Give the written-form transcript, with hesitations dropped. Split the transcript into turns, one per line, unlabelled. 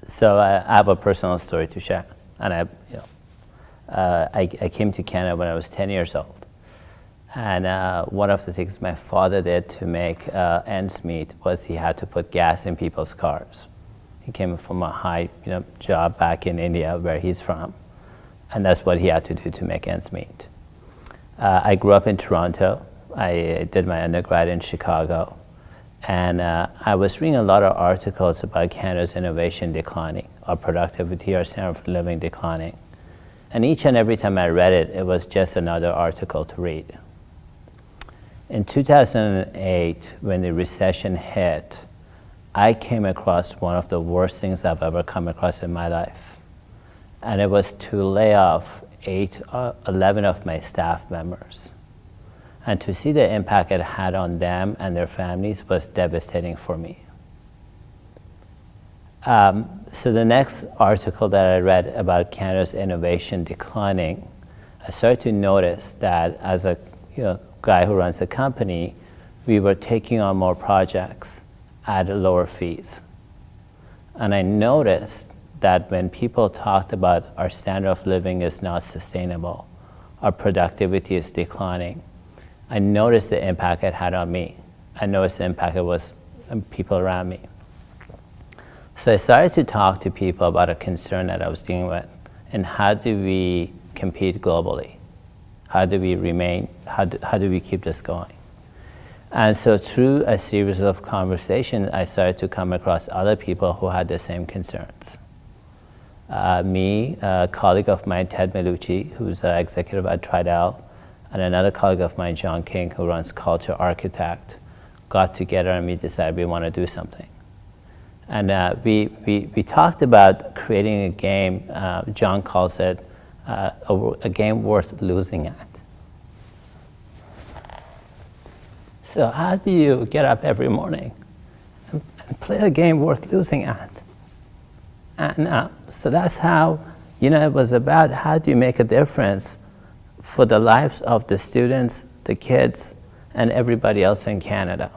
So I have a personal story to share. And I came to Canada when I was 10 years old. And one of the things my father did to make ends meet was he had to put gas in people's cars. He came from a high job back in India, where he's from. And that's what he had to do to make ends meet. I grew up in Toronto. I did my undergrad in Chicago. And I was reading a lot of articles about Canada's innovation declining, our productivity, our standard of living declining. And each and every time I read it, it was just another article to read. In 2008, when the recession hit, I came across one of the worst things I've ever come across in my life. And it was to lay off 11 of my staff members. And to see the impact it had on them and their families was devastating for me. So the next article that I read about Canada's innovation declining, I started to notice that as a guy who runs a company, we were taking on more projects at lower fees. And I noticed that when people talked about our standard of living is not sustainable, our productivity is declining, I noticed the impact it had on me. I noticed the impact it was on people around me. So I started to talk to people about a concern that I was dealing with, and how do we compete globally? How do we remain, how do we keep this going? And so through a series of conversations, I started to come across other people who had the same concerns. A colleague of mine, Ted Milucci, who's an executive at Tridel, and another colleague of mine, John King, who runs Culture Architect, got together and we decided we want to do something. And we talked about creating a game, John calls it a game worth losing at. So how do you get up every morning and play a game worth losing at? And so that's how, it was about how do you make a difference for the lives of the students, the kids, and everybody else in Canada.